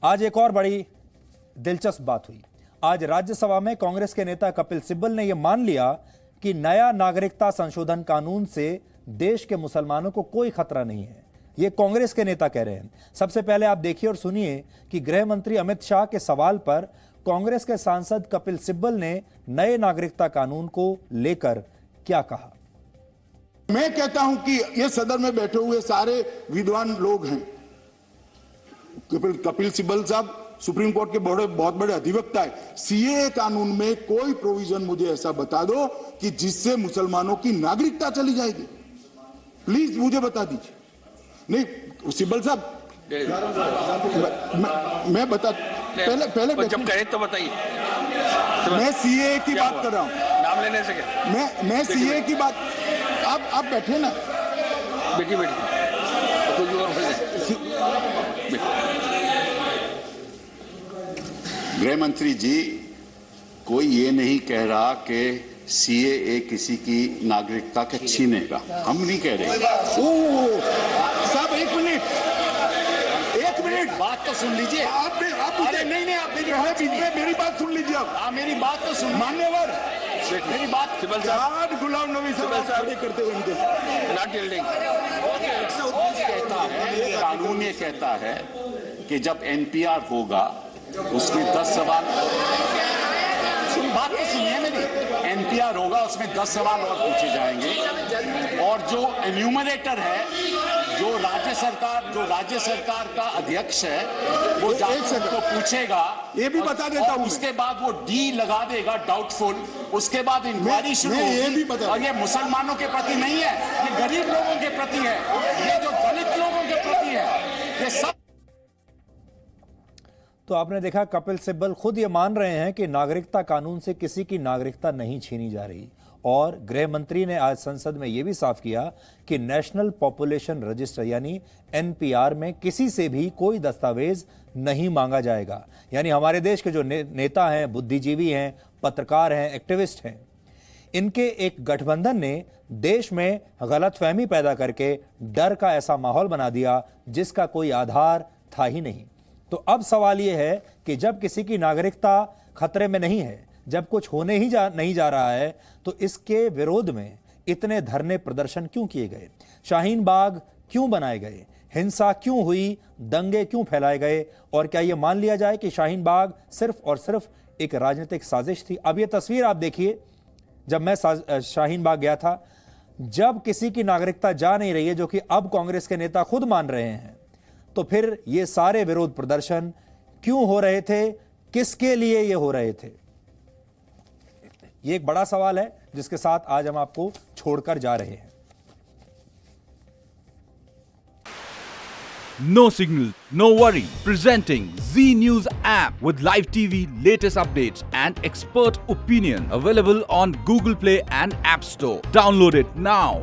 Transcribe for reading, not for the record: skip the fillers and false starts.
आज एक और बड़ी दिलचस्प बात हुई। आज राज्यसभा में कांग्रेस के नेता कपिल सिब्बल ने यह मान लिया कि नया नागरिकता संशोधन कानून से देश के मुसलमानों को कोई खतरा नहीं है। यह कांग्रेस के नेता कह रहे हैं। सबसे पहले आप देखिए और सुनिए कि गृह मंत्री अमित शाह के सवाल पर कांग्रेस के सांसद कपिल सिब्बल ने नए नागरिकता कानून को लेकर क्या कहा। मैं कहता हूं कि ये सदन में बैठे हुए सारे विद्वान लोग हैं। कपिल सिब्बल साहब सुप्रीम कोर्ट के बहुत बड़े अधिवक्ता है। सीएए कानून में कोई प्रोविजन मुझे ऐसा बता दो कि जिससे मुसलमानों की नागरिकता चली जाएगी। प्लीज मुझे बता दीजिए। नहीं सिब्बल साहब, मैं बता पहले जब कहे तो बताइए। मैं सीएए की बात कर रहा हूं। नाम लेने से क्या? मैं सीएए की बात, आप बैठे ना। बेटी गृह मंत्री जी, कोई ये नहीं कह रहा कि सीएए किसी की नागरिकता के छीनेगा। हम नहीं कह रहे। साहब एक मिनट बात तो सुन लीजिए। आप नहीं आप मेरी बात सुन लीजिए। आप मेरी बात तो सुन। मान्यवर मेरी बात सिब्बल साहब, गुलाम नबी साहब खड़े करते हुए इनके नॉट यील्डिंग। कहता है, कानून ये कहता है कि जब एनपीआर होगा उसमें 10 सवाल, बात तो सुनिए मेरी, एनपीआर होगा उसमें 10 सवाल और पूछे जाएंगे और जो एन्यूमरेटर है, जो राज्य सरकार का अध्यक्ष है, वो जाकर को पूछेगा। ये भी बता देता हूं। उसके बाद वो डी लगा देगा डाउटफुल। उसके बाद इंक्वायरी शुरू होगी। और ये मुसलमानों के प्रति नहीं है, ये गरीब लोगों के प्रति है, ये जो दलित लोगों के प्रति है, ये सब। तो आपने देखा कपिल सिब्बल खुद ये मान रहे हैं कि नागरिकता कानून से किसी की नागरिकता नहीं छीनी जा रही। और गृह मंत्री ने आज संसद में यह भी साफ किया कि नेशनल पॉपुलेशन रजिस्टर यानी एनपीआर में किसी से भी कोई दस्तावेज नहीं मांगा जाएगा। यानी हमारे देश के जो नेता हैं, बुद्धिजीवी हैं, पत्रकार हैं, एक्टिविस्ट हैं, इनके एक गठबंधन ने देश में गलतफहमी पैदा करके डर का ऐसा माहौल बना दिया जिसका कोई आधार था ही नहीं। तो अब सवाल यह है कि जब किसी की नागरिकता खतरे में नहीं है, जब कुछ होने ही नहीं जा रहा है, तो इसके विरोध में इतने धरने प्रदर्शन क्यों किए गए, शाहीन बाग क्यों बनाए गए, हिंसा क्यों हुई, दंगे क्यों फैलाए गए, और क्या यह मान लिया जाए कि शाहीन बाग सिर्फ और सिर्फ एक राजनीतिक साजिश थी। अब यह तस्वीर आप देखिए, जब मैं शाहीन बाग गया था, जब किसी की नागरिकता जा नहीं रही है, जो कि अब कांग्रेस के नेता खुद मान रहे हैं, तो फिर ये सारे विरोध प्रदर्शन क्यों हो रहे थे, किसके लिए ये हो रहे थे? ये एक बड़ा सवाल है जिसके साथ आज हम आपको छोड़कर जा रहे हैं। No signal, no worry. Presenting Z News app with live TV, latest updates and expert opinion. Available on Google Play and App Store. Download it now.